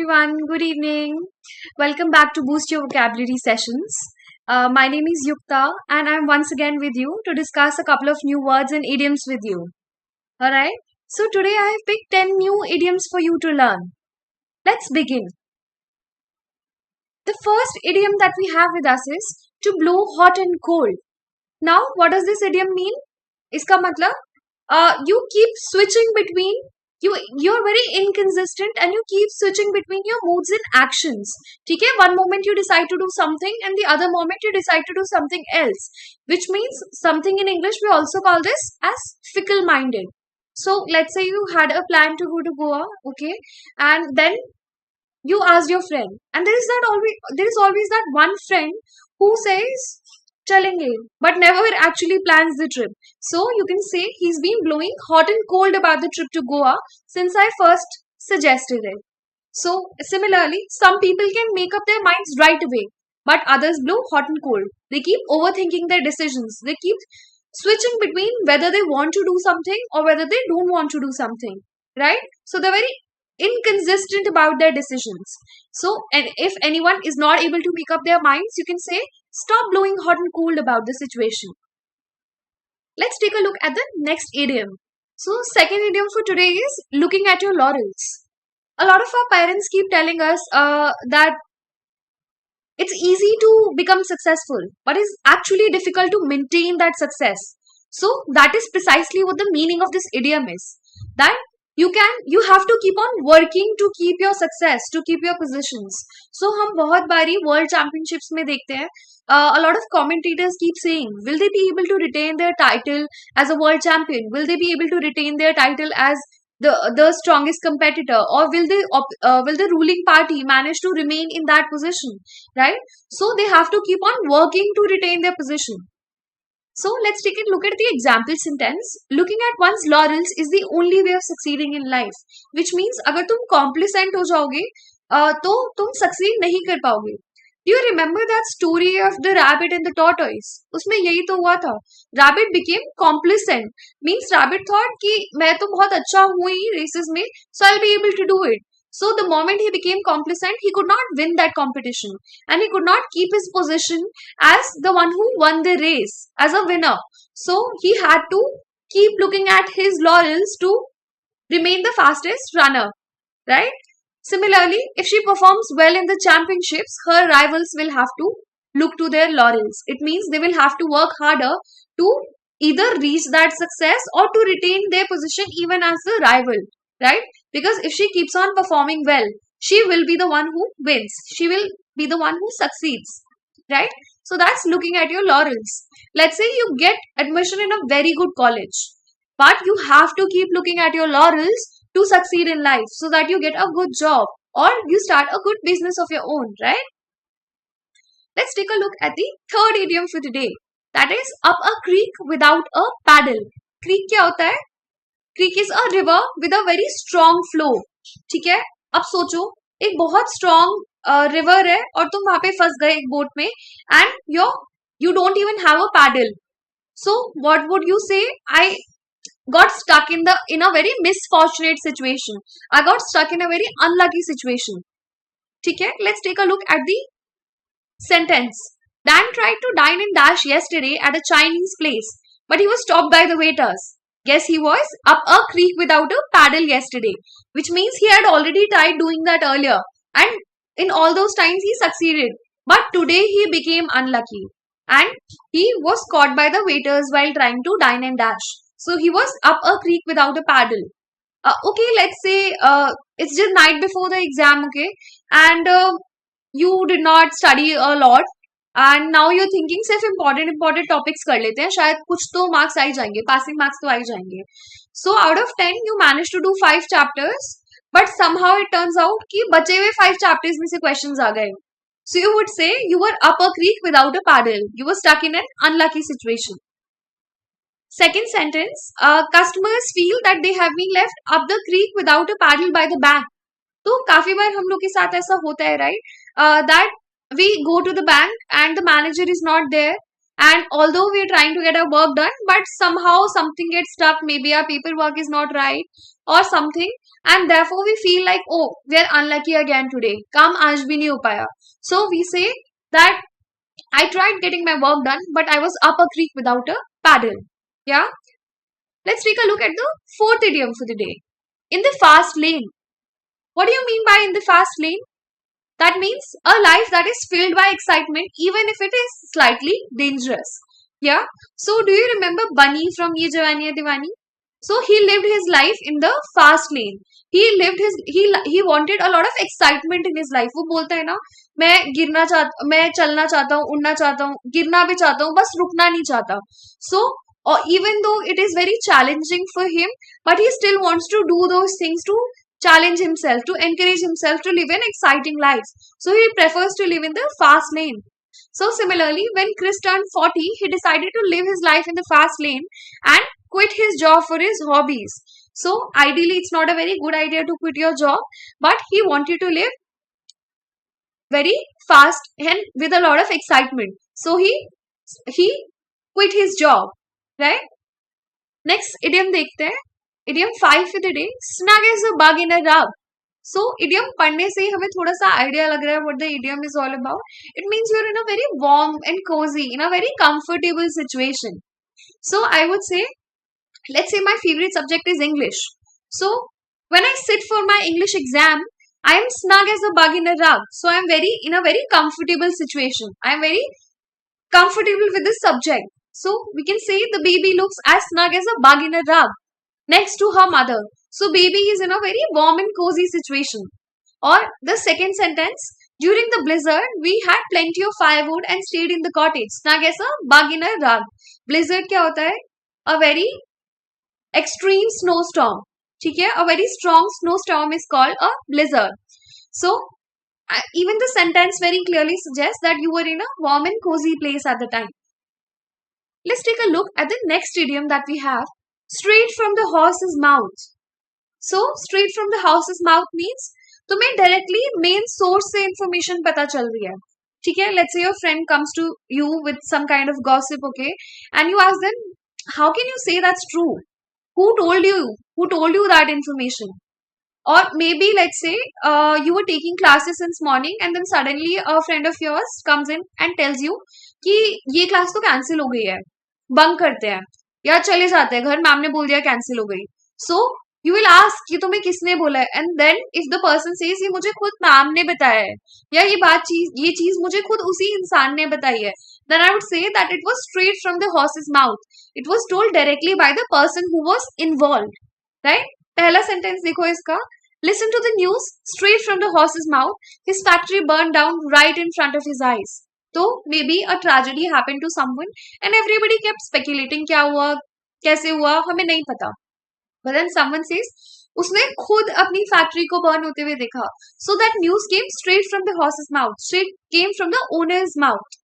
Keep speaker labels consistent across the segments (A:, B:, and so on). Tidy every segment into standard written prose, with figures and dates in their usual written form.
A: everyone, good evening. Welcome back to Boost Your Vocabulary Sessions. My name is Yukta and I'm once again with you to discuss a couple of new words and idioms with you. Alright, so today I have picked 10 new idioms for you to learn. Let's begin. The first idiom that we have with us is to blow hot and cold. Now, what does this idiom mean? Iska matlab, you keep switching between you're very inconsistent and you keep switching between your moods and actions. ठीक है? One moment you decide to do something and the other moment you decide to do something else, which means something in English we also call this as fickle-minded. So let's say you had a plan to go to Goa, okay, and then you asked your friend, and there is always that one friend who says chalenge, but never actually plans the trip. So you can say he's been blowing hot and cold about the trip to Goa since I first suggested it. So similarly, some people can make up their minds right away, but others blow hot and cold. They keep overthinking their decisions. They keep switching between whether they want to do something or whether they don't want to do something, right? So they're very inconsistent about their decisions. So, and if anyone is not able to make up their minds, you can say, stop blowing hot and cold about the situation. Let's take a look at the next idiom. So, second idiom for today is looking at your laurels. A lot of our parents keep telling us that it's easy to become successful, but it's actually difficult to maintain that success. So, that is precisely what the meaning of this idiom is. That you have to keep on working to keep your success, to keep your positions. So हम बहुत बारी world championships में देखते हैं, a lot of commentators keep saying, will they be able to retain their title as a world champion? Will they be able to retain their title as the strongest competitor, or will the ruling party manage to remain in that position, right? So they have to keep on working to retain their position. So let's take a look at the example sentence. Looking at one's laurels is the only way of succeeding in life. Which means अगर तुम complacent हो जाओगे तो तुम succeed नहीं कर पाओगे. Do you remember that story of the rabbit and the tortoise? उसमें यही तो हुआ था. Rabbit became complacent. Means rabbit thought कि मैं तो बहुत अच्छा हूँ ही races में, so I'll be able to do it. So the moment he became complacent, he could not win that competition and he could not keep his position as the one who won the race, as a winner. So he had to keep looking at his laurels to remain the fastest runner, right? Similarly, if she performs well in the championships, her rivals will have to look to their laurels. It means they will have to work harder to either reach that success or to retain their position even as the rival. Right? Because if she keeps on performing well, she will be the one who wins. She will be the one who succeeds. Right? So that's looking at your laurels. Let's say you get admission in a very good college, but you have to keep looking at your laurels to succeed in life so that you get a good job or you start a good business of your own. Right? Let's take a look at the third idiom for today. That is up a creek without a paddle. Creek क्या होता है? Creek is a river with a very strong flow. ठीक है? अब सोचो एक बहुत strong river है और तुम वहां पे फंस गए एक boat में and you don't even have a paddle. So what would you say? I got stuck in a very misfortunate situation. I got stuck in a very unlucky situation. ठीक है? Let's take a look at the sentence. Dan tried to dine and dash yesterday at a Chinese place, but he was stopped by the waiters. Guess he was up a creek without a paddle yesterday, which means he had already tried doing that earlier and in all those times he succeeded. But today he became unlucky and he was caught by the waiters while trying to dine and dash. So he was up a creek without a paddle. Okay, let's say it's just night before the exam, okay, and you did not study a lot. And now you're thinking सिर्फ important topics कर लेते हैं, शायद कुछ तो marks आ ही जाएंगे, passing marks तो आ ही जाएंगे. So out of 10 you managed to do 5 chapters, but somehow it turns out कि बचे हुए 5 chapters में से questions आ गए. So you would say you were up a creek without a paddle. You were stuck in an unlucky situation. Second sentence, customers feel that they have been left up the creek without a paddle by the bank. तो काफी बार हम लोग के साथ ऐसा होता है, right? That we go to the bank and the manager is not there, and although we are trying to get our work done, but somehow something gets stuck. Maybe our paperwork is not right or something, and therefore we feel like, oh, we are unlucky again today. Kam aaj bhi nahi ho paya. So we say that I tried getting my work done, but I was up a creek without a paddle. Yeah. Let's take a look at the fourth idiom for the day. In the fast lane. What do you mean by in the fast lane? That means a life that is filled by excitement, even if it is slightly dangerous. Yeah. So do you remember Bunny from Ye Jawani Hai Diwani? So he lived his life in the fast lane. He wanted a lot of excitement in his life. वो बोलता है ना, मैं चलना चाहता हूँ, उड़ना चाहता हूँ, गिरना भी चाहता हूँ, बस रुकना नहीं चाहता. So even though it is very challenging for him, but he still wants to do those things to challenge himself, to encourage himself to live an exciting life. So he prefers to live in the fast lane. So similarly, when Chris turned 40, he decided to live his life in the fast lane and quit his job for his hobbies. So ideally, it's not a very good idea to quit your job, but he wanted to live very fast and with a lot of excitement. So he quit his job, right? Next idiom देखते हैं. Idiom 5 for the day. Snug as a bug in a rug. So idiom पढ़ने से ही हमें थोड़ा सा idea लग रहा है what the idiom is all about. It means you're in a very warm and cozy, in a very comfortable situation. So I would say, let's say my favorite subject is English. So when I sit for my English exam, I am snug as a bug in a rug. So I am in a very comfortable situation. I am very comfortable with this subject. So we can say the baby looks as snug as a bug in a rug next to her mother. So baby is in a very warm and cozy situation. Or the second sentence, during the blizzard, we had plenty of firewood and stayed in the cottage. Snug as a bug in a rug. Blizzard क्या होता है? A very extreme snowstorm. ठीक है? A very strong snowstorm is called a blizzard. So even the sentence very clearly suggests that you were in a warm and cozy place at the time. Let's take a look at the next idiom that we have. Straight from the horse's mouth. So straight from the horse's mouth means तुम्हें directly main source से information पता चल रही है. ठीक है? Let's say your friend comes to you with some kind of gossip, okay, and you ask them, how can you say that's true? Who told you? Who told you that information? Or maybe let's say you were taking classes since morning and then suddenly a friend of yours comes in and tells you कि ये class तो cancel हो गई है, bunk करते हैं या चले जाते हैं घर, मैम ने बोल दिया कैंसिल हो गई. सो यू विल आस्क कि तुम्हें किसने बोला है, and then if the person says ये मुझे खुद मैम ने बताया है या ये चीज मुझे खुद उसी इंसान ने बताई है, then I would say that it was straight from the horse's mouth. It was told directly by the person who was involved, right? पहला सेंटेंस देखो इसका. Listen to the news straight from the horse's mouth. His factory burned down right in front of his eyes. तो maybe a tragedy happened to someone and everybody kept speculating क्या हुआ, कैसे हुआ, हमें नहीं पता. But then someone says उसने खुद अपनी फैक्ट्री को बर्न होते हुए देखा. So that news came straight from the horse's mouth. Straight came from the owner's mouth.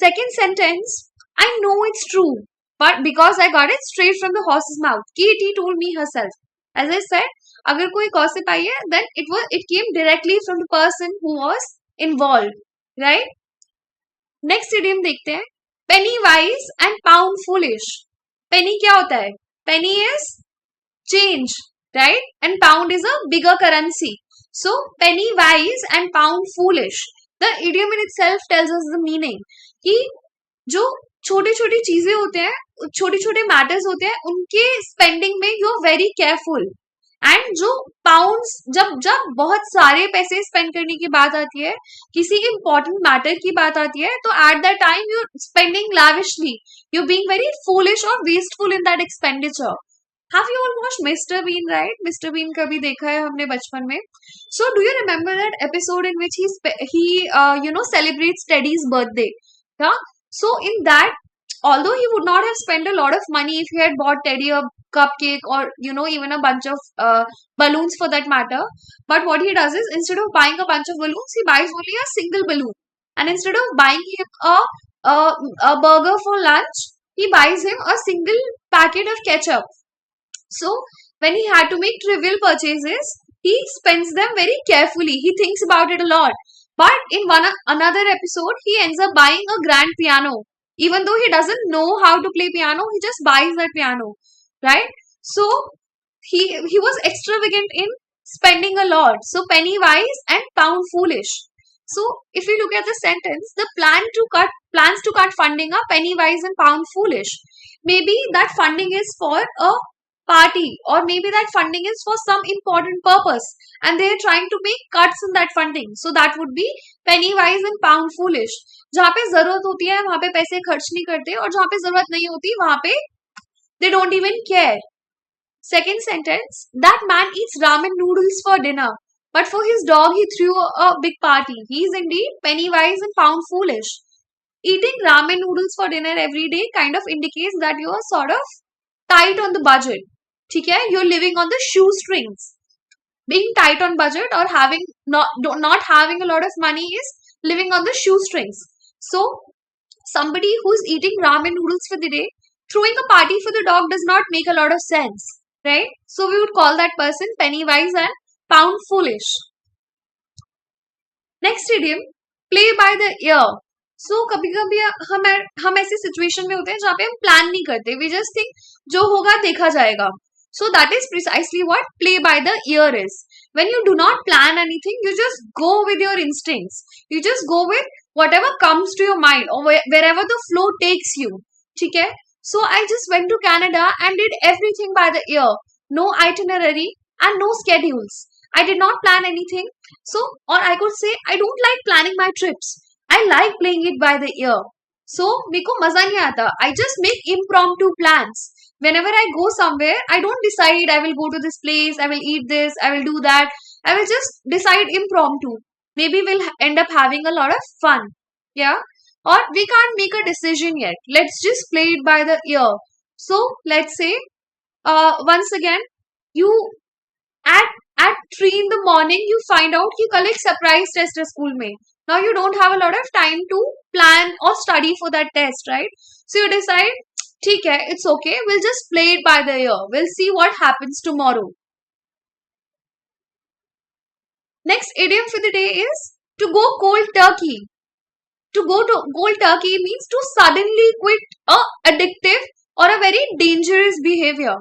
A: Second sentence, I know it's true, but because I got it straight from the horse's mouth. Katie told me herself. As I said, अगर कोई gossip आई है, then it came directly from the person who was involved, right? Next idiom देखते हैं. Penny wise and pound foolish. Penny क्या होता है? Penny is change, right? And pound is a bigger currency. So penny wise and pound foolish. The idiom in itself tells us the meaning कि जो छोटे छोटे चीजें होते हैं, छोटे छोटे मैटर्स होते हैं, उनके स्पेंडिंग में you are very careful. And जो पाउंड्स जब बहुत सारे पैसे स्पेंड करने की बात आती है, किसी इंपॉर्टेंट मैटर की बात आती है, तो at that time you spending lavishly, you being very foolish और wasteful in that expenditure. Have you all watched Mr. Bean, right? Mr. Bean कभी देखा है हमने बचपन में. So do you remember that episode in which he celebrates Teddy's birthday? Yeah. So in that, although he would not have spent a lot of money if he had bought Teddy a cupcake or even a bunch of balloons for that matter, but what he does is instead of buying a bunch of balloons, he buys only a single balloon, and instead of buying him a burger for lunch, he buys him a single packet of ketchup. So when he had to make trivial purchases, he spends them very carefully. He thinks about it a lot. But in another episode, he ends up buying a grand piano. Even though he doesn't know how to play piano, he just buys that piano, right? So he was extravagant in spending a lot. So penny wise and pound foolish. So if you look at the sentence, the plans to cut funding are penny wise and pound foolish. Maybe that funding is for a party, or maybe that funding is for some important purpose and they are trying to make cuts in that funding. So that would be penny wise and pound foolish. जहाँ पे जरूरत होती है वहां पे पैसे खर्च नहीं करते, और जहाँ पे जरूरत नहीं होती वहां पे they don't even care. Second sentence, that man eats ramen noodles for dinner, but for his dog he threw a big party. He is indeed penny wise and pound foolish. Eating ramen noodles for dinner every day kind of indicates that you are sort of tight on the budget. ठीक है, you're living on the shoestrings. Being tight on budget or having not having a lot of money is living on the shoestrings. So somebody who's eating ramen noodles for the day, throwing a party for the dog does not make a lot of sense, right? So we would call that person penny wise and pound foolish. Next idiom, play by the ear. So कभी कभी हम ऐसे situation में होते हैं जहाँ पे हम प्लान नहीं करते, we just think जो होगा देखा जाएगा. So that is precisely what play by the ear is. When you do not plan anything, you just go with your instincts. You just go with whatever comes to your mind or wherever the flow takes you. ठीक है? So I just went to Canada and did everything by the ear. No itinerary and no schedules. I did not plan anything. So, or I could say I don't like planning my trips. I like playing it by the ear. So, मेरे को मजा नहीं आता. I just make impromptu plans. Whenever I go somewhere, I don't decide I will go to this place, I will eat this, I will do that. I will just decide impromptu. Maybe we'll end up having a lot of fun. Yeah? Or we can't make a decision yet. Let's just play it by the ear. So, let's say, once again, you at 3 in the morning, you find out कि कल एक surprise test है school में. Now you don't have a lot of time to plan or study for that test, right? So you decide, ठीक है, it's okay, we'll just play it by the ear. We'll see what happens tomorrow. Next idiom for the day is to go cold turkey. To go to cold turkey means to suddenly quit a addictive or a very dangerous behavior.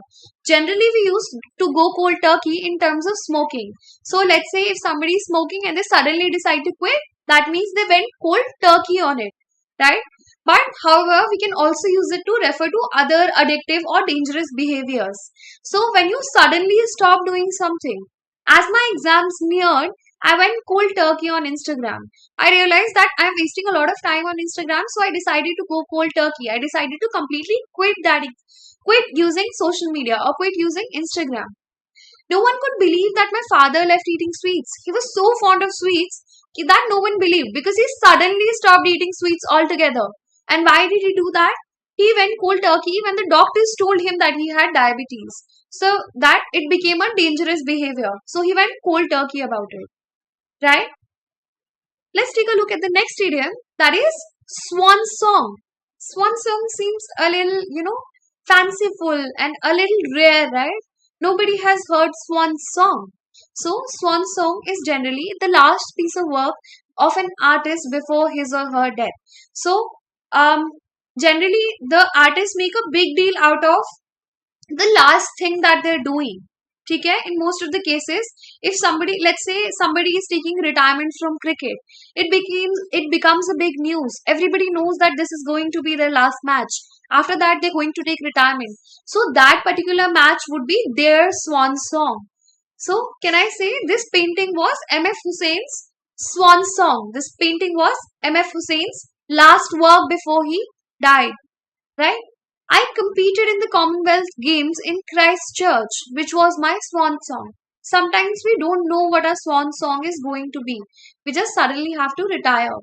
A: Generally, we use to go cold turkey in terms of smoking. So let's say if somebody is smoking and they suddenly decide to quit, that means they went cold turkey on it, right? But however, we can also use it to refer to other addictive or dangerous behaviors. So when you suddenly stop doing something, as my exams neared, I went cold turkey on Instagram. I realized that I'm wasting a lot of time on Instagram, so I decided to go cold turkey. I decided to completely quit using social media or quit using Instagram. No one could believe that my father left eating sweets. He was so fond of sweets that no one believed, because he suddenly stopped eating sweets altogether. And why did he do that? He went cold turkey when the doctors told him that he had diabetes. So that it became a dangerous behavior. So he went cold turkey about it. Right? Let's take a look at the next idiom, that is swan song. Swan song seems a little, fanciful and a little rare, right? Nobody has heard swan song. So swan song is generally the last piece of work of an artist before his or her death. So generally the artists make a big deal out of the last thing that they're doing. Okay? In most of the cases, if somebody, let's say somebody is taking retirement from cricket, it becomes a big news. Everybody knows that this is going to be their last match. After that, they're going to take retirement. So that particular match would be their swan song. So can I say this painting was M.F. Hussein's swan song. This painting was M.F. Hussein's last work before he died, right? I competed in the Commonwealth Games in Christchurch, which was my swan song. Sometimes we don't know what our swan song is going to be. We just suddenly have to retire,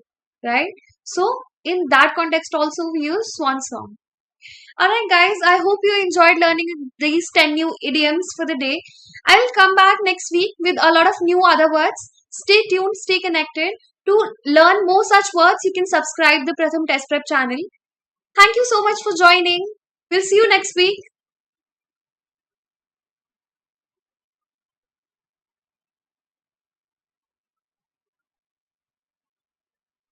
A: right? So in that context also we use swan song. Alright guys, I hope you enjoyed learning these 10 new idioms for the day. I will come back next week with a lot of new other words. Stay tuned, stay connected. To learn more such words, you can subscribe the Pratham Test Prep channel. Thank you so much for joining. We'll see you next week.